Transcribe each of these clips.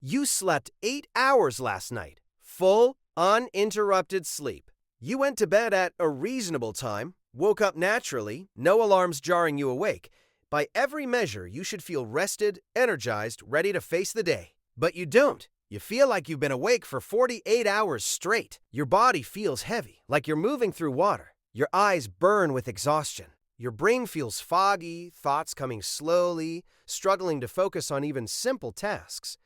You slept 8 hours last night. Full, uninterrupted sleep. You went to bed at a reasonable time, woke up naturally, no alarms jarring you awake. By every measure, you should feel rested, energized, ready to face the day. But you don't. You feel like you've been awake for 48 hours straight. Your body feels heavy, like you're moving through water. Your eyes burn with exhaustion. Your brain feels foggy, thoughts coming slowly, struggling to focus on even simple tasks.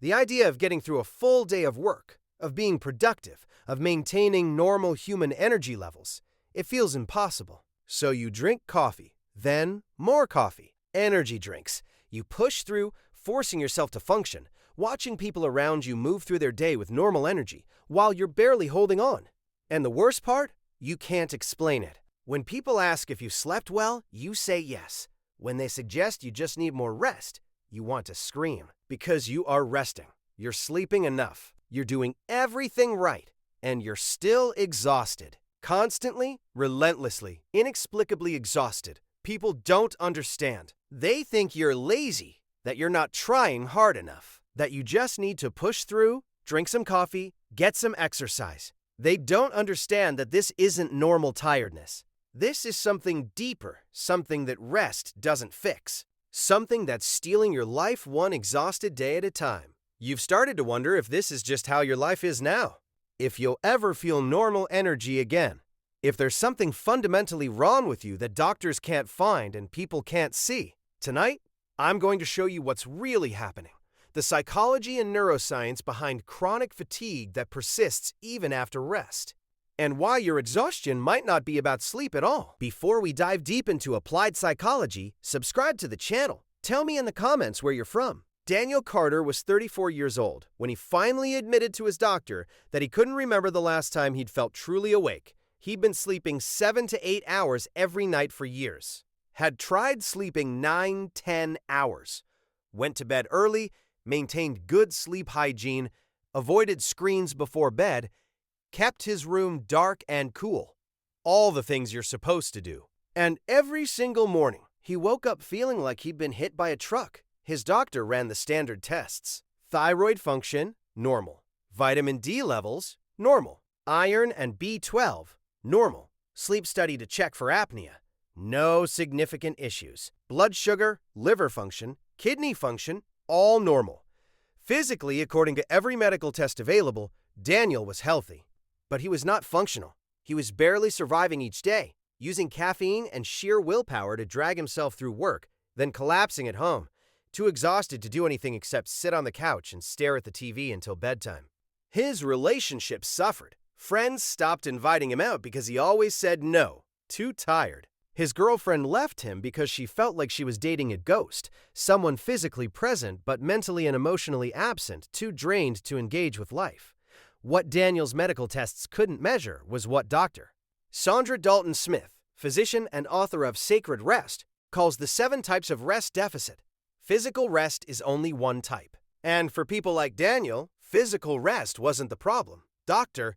The idea of getting through a full day of work, of being productive, of maintaining normal human energy levels, it feels impossible. So you drink coffee, then more coffee, energy drinks. You push through, forcing yourself to function, watching people around you move through their day with normal energy while you're barely holding on. And the worst part? You can't explain it. When people ask if you slept well, you say yes. When they suggest you just need more rest, you want to scream. Because you are resting. You're sleeping enough. You're doing everything right. And you're still exhausted. Constantly, relentlessly, inexplicably exhausted. People don't understand. They think you're lazy, that you're not trying hard enough, that you just need to push through, drink some coffee, get some exercise. They don't understand that this isn't normal tiredness. This is something deeper, something that rest doesn't fix. Something that's stealing your life one exhausted day at a time. You've started to wonder if this is just how your life is now. If you'll ever feel normal energy again. If there's something fundamentally wrong with you that doctors can't find and people can't see. Tonight, I'm going to show you what's really happening. The psychology and neuroscience behind chronic fatigue that persists even after rest. And why your exhaustion might not be about sleep at all. Before we dive deep into applied psychology, subscribe to the channel. Tell me in the comments where you're from. Daniel Carter was 34 years old when he finally admitted to his doctor that he couldn't remember the last time he'd felt truly awake. He'd been sleeping 7 to 8 hours every night for years. Had tried sleeping 9-10 hours. Went to bed early, maintained good sleep hygiene, avoided screens before bed, kept his room dark and cool. All the things you're supposed to do. And every single morning, he woke up feeling like he'd been hit by a truck. His doctor ran the standard tests. Thyroid function, normal. Vitamin D levels, normal. Iron and B12, normal. Sleep study to check for apnea. No significant issues. Blood sugar, liver function, kidney function, all normal. Physically, according to every medical test available, Daniel was healthy. But he was not functional. He was barely surviving each day, using caffeine and sheer willpower to drag himself through work, then collapsing at home, too exhausted to do anything except sit on the couch and stare at the TV until bedtime. His relationship suffered. Friends stopped inviting him out because he always said no, too tired. His girlfriend left him because she felt like she was dating a ghost, someone physically present but mentally and emotionally absent, too drained to engage with life. What Daniel's medical tests couldn't measure was what doctor. Saundra Dalton Smith, physician and author of Sacred Rest, calls the 7 types of rest deficit. Physical rest is only one type. And for people like Daniel, physical rest wasn't the problem. Dr.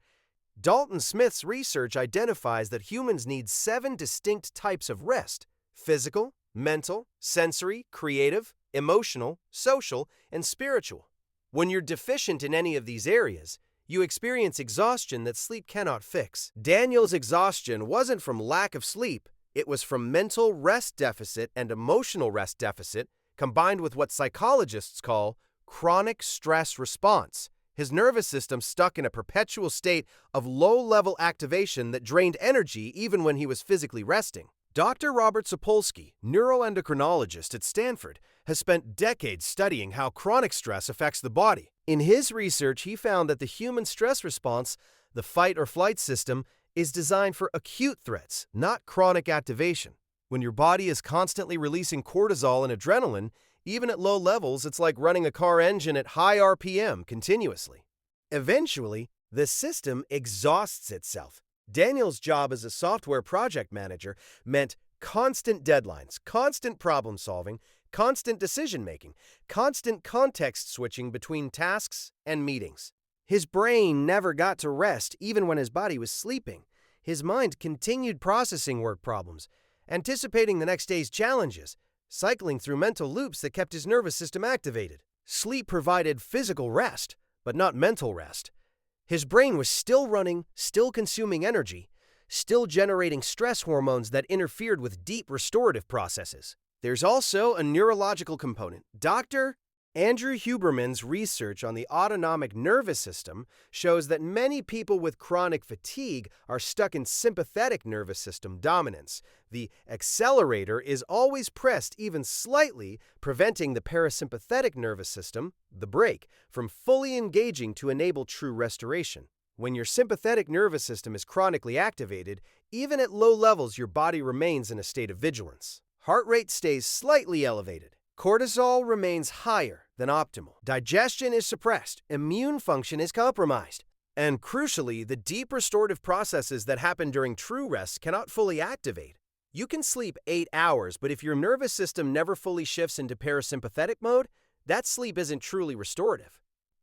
Dalton Smith's research identifies that humans need 7 distinct types of rest: physical, mental, sensory, creative, emotional, social, and spiritual. When you're deficient in any of these areas, you experience exhaustion that sleep cannot fix. Daniel's exhaustion wasn't from lack of sleep, it was from mental rest deficit and emotional rest deficit combined with what psychologists call chronic stress response. His nervous system stuck in a perpetual state of low-level activation that drained energy even when he was physically resting. Dr. Robert Sapolsky, neuroendocrinologist at Stanford, has spent decades studying how chronic stress affects the body. In his research, he found that the human stress response, the fight-or-flight system, is designed for acute threats, not chronic activation. When your body is constantly releasing cortisol and adrenaline, even at low levels, it's like running a car engine at high RPM continuously. Eventually, the system exhausts itself. Daniel's job as a software project manager meant constant deadlines, constant problem solving, constant decision-making, constant context switching between tasks and meetings. His brain never got to rest even when his body was sleeping. His mind continued processing work problems, anticipating the next day's challenges, cycling through mental loops that kept his nervous system activated. Sleep provided physical rest, but not mental rest. His brain was still running, still consuming energy, still generating stress hormones that interfered with deep restorative processes. There's also a neurological component. Dr. Andrew Huberman's research on the autonomic nervous system shows that many people with chronic fatigue are stuck in sympathetic nervous system dominance. The accelerator is always pressed even slightly, preventing the parasympathetic nervous system, the brake, from fully engaging to enable true restoration. When your sympathetic nervous system is chronically activated, even at low levels, your body remains in a state of vigilance. Heart rate stays slightly elevated. Cortisol remains higher than optimal. Digestion is suppressed. Immune function is compromised. And crucially, the deep restorative processes that happen during true rest cannot fully activate. You can sleep 8 hours, but if your nervous system never fully shifts into parasympathetic mode, that sleep isn't truly restorative.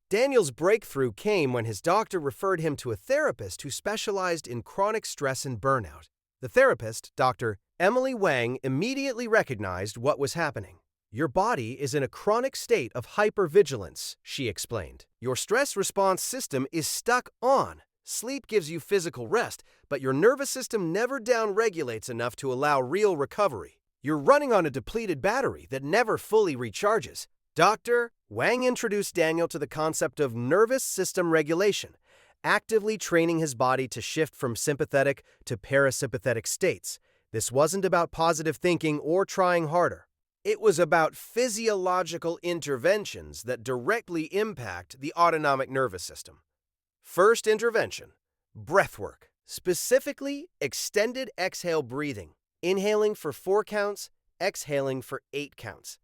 Daniel's breakthrough came when his doctor referred him to a therapist who specialized in chronic stress and burnout. The therapist, Dr. Emily Wang, immediately recognized what was happening. Your body is in a chronic state of hypervigilance, she explained. Your stress response system is stuck on. Sleep gives you physical rest, but your nervous system never downregulates enough to allow real recovery. You're running on a depleted battery that never fully recharges. Dr. Wang introduced Daniel to the concept of nervous system regulation, actively training his body to shift from sympathetic to parasympathetic states. This wasn't about positive thinking or trying harder. It was about physiological interventions that directly impact the autonomic nervous system. First intervention, breath work, specifically extended exhale breathing, inhaling for 4 counts, exhaling for 8 counts.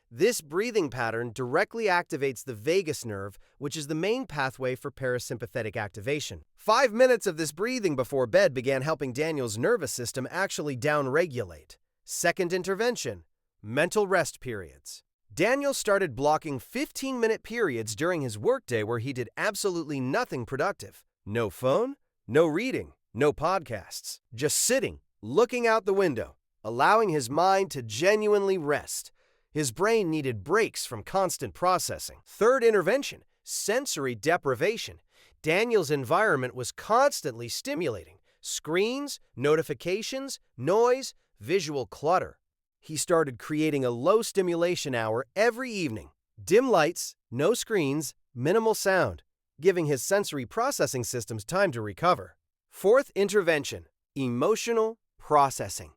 This breathing pattern directly activates the vagus nerve, which is the main pathway for parasympathetic activation. 5 minutes of this breathing before bed began helping Daniel's nervous system actually downregulate. Second intervention, mental rest periods. Daniel started blocking 15-minute periods during his workday where he did absolutely nothing productive. No phone, no reading, no podcasts. Just sitting, looking out the window, allowing his mind to genuinely rest. His brain needed breaks from constant processing. Third intervention, sensory deprivation. Daniel's environment was constantly stimulating. Screens, notifications, noise, visual clutter. He started creating a low stimulation hour every evening. Dim lights, no screens, minimal sound, giving his sensory processing systems time to recover. Fourth intervention, emotional processing.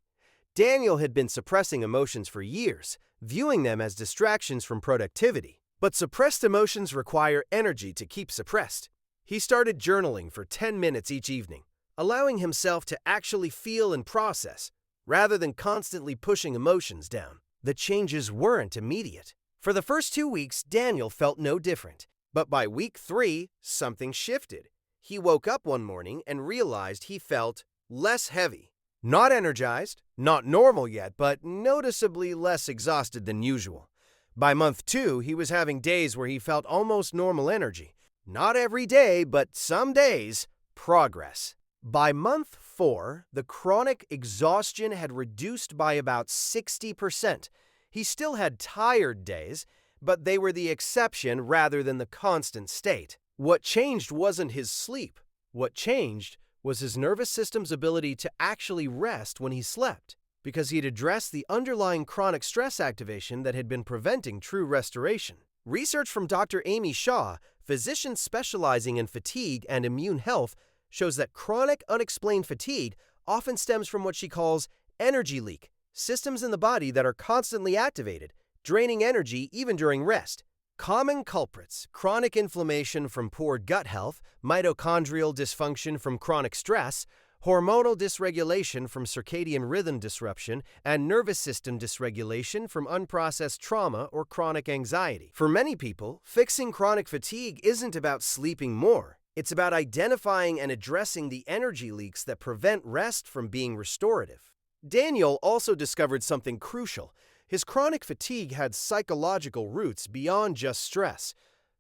Daniel had been suppressing emotions for years, viewing them as distractions from productivity. But suppressed emotions require energy to keep suppressed. He started journaling for 10 minutes each evening, allowing himself to actually feel and process, rather than constantly pushing emotions down. The changes weren't immediate. For the first 2 weeks, Daniel felt no different. But by week 3, something shifted. He woke up one morning and realized he felt less heavy. Not energized, not normal yet, but noticeably less exhausted than usual. By month 2, he was having days where he felt almost normal energy. Not every day, but some days, progress. By month 4, the chronic exhaustion had reduced by about 60%. He still had tired days, but they were the exception rather than the constant state. What changed wasn't his sleep. What changed was his nervous system's ability to actually rest when he slept, because he'd addressed the underlying chronic stress activation that had been preventing true restoration. Research from Dr. Amy Shaw, physician specializing in fatigue and immune health, shows that chronic unexplained fatigue often stems from what she calls energy leak, systems in the body that are constantly activated, draining energy even during rest. Common culprits: chronic inflammation from poor gut health, mitochondrial dysfunction from chronic stress, hormonal dysregulation from circadian rhythm disruption, and nervous system dysregulation from unprocessed trauma or chronic anxiety. For many people, fixing chronic fatigue isn't about sleeping more. It's about identifying and addressing the energy leaks that prevent rest from being restorative. Daniel also discovered something crucial. His chronic fatigue had psychological roots beyond just stress.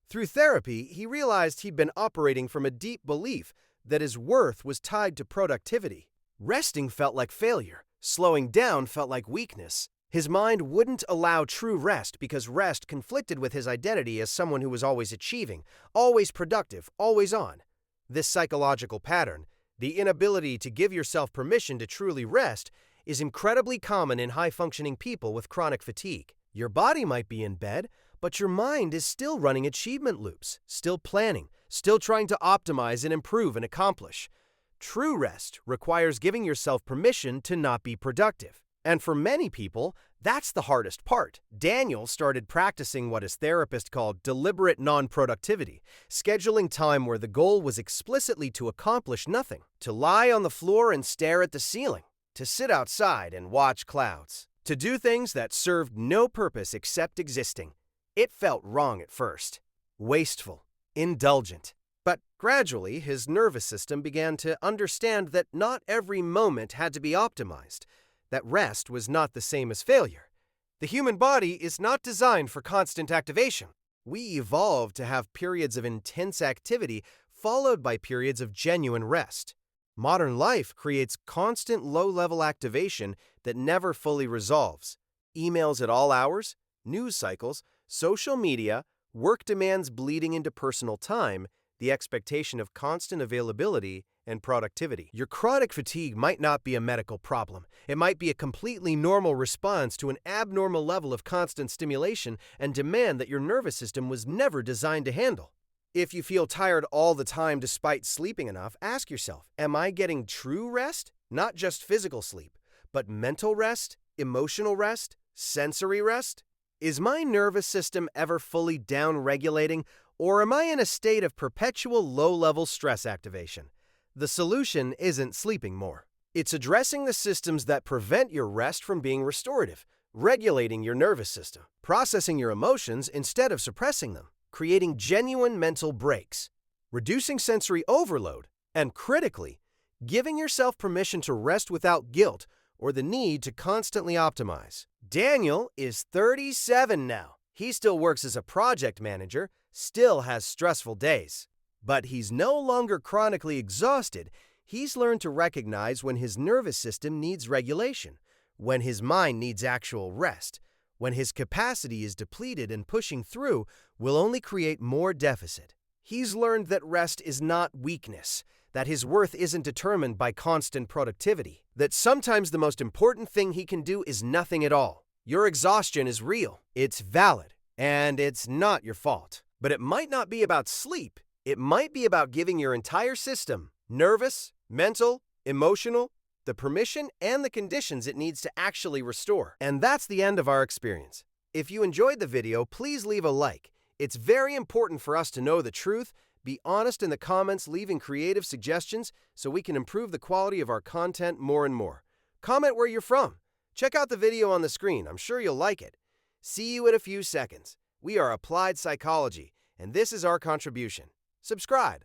Through therapy, he realized he'd been operating from a deep belief that his worth was tied to productivity. Resting felt like failure. Slowing down felt like weakness. His mind wouldn't allow true rest because rest conflicted with his identity as someone who was always achieving, always productive, always on. This psychological pattern, the inability to give yourself permission to truly rest, is incredibly common in high-functioning people with chronic fatigue. Your body might be in bed, but your mind is still running achievement loops, still planning, still trying to optimize and improve and accomplish. True rest requires giving yourself permission to not be productive. And for many people, that's the hardest part. Daniel started practicing what his therapist called deliberate non-productivity, scheduling time where the goal was explicitly to accomplish nothing, to lie on the floor and stare at the ceiling, to sit outside and watch clouds, to do things that served no purpose except existing. It felt wrong at first, wasteful, indulgent. But gradually, his nervous system began to understand that not every moment had to be optimized, that rest was not the same as failure. The human body is not designed for constant activation. We evolved to have periods of intense activity followed by periods of genuine rest. Modern life creates constant low-level activation that never fully resolves. Emails at all hours, news cycles, social media, work demands bleeding into personal time, the expectation of constant availability and productivity. Your chronic fatigue might not be a medical problem. It might be a completely normal response to an abnormal level of constant stimulation and demand that your nervous system was never designed to handle. If you feel tired all the time despite sleeping enough, ask yourself, am I getting true rest? Not just physical sleep, but mental rest, emotional rest, sensory rest? Is my nervous system ever fully down-regulating, or am I in a state of perpetual low-level stress activation? The solution isn't sleeping more. It's addressing the systems that prevent your rest from being restorative, regulating your nervous system, processing your emotions instead of suppressing them, creating genuine mental breaks, reducing sensory overload, and critically, giving yourself permission to rest without guilt or the need to constantly optimize. Daniel is 37 now. He still works as a project manager, still has stressful days. But he's no longer chronically exhausted. He's learned to recognize when his nervous system needs regulation, when his mind needs actual rest, when his capacity is depleted and pushing through will only create more deficit. He's learned that rest is not weakness, that his worth isn't determined by constant productivity, that sometimes the most important thing he can do is nothing at all. Your exhaustion is real, it's valid, and it's not your fault. But it might not be about sleep. It might be about giving your entire system, nervous, mental, emotional, the permission and the conditions it needs to actually restore. And that's the end of our experience. If you enjoyed the video, please leave a like. It's very important for us to know the truth. Be honest in the comments, leaving creative suggestions so we can improve the quality of our content more and more. Comment where you're from. Check out the video on the screen. I'm sure you'll like it. See you in a few seconds. We are Applied Psychology, and this is our contribution. Subscribe.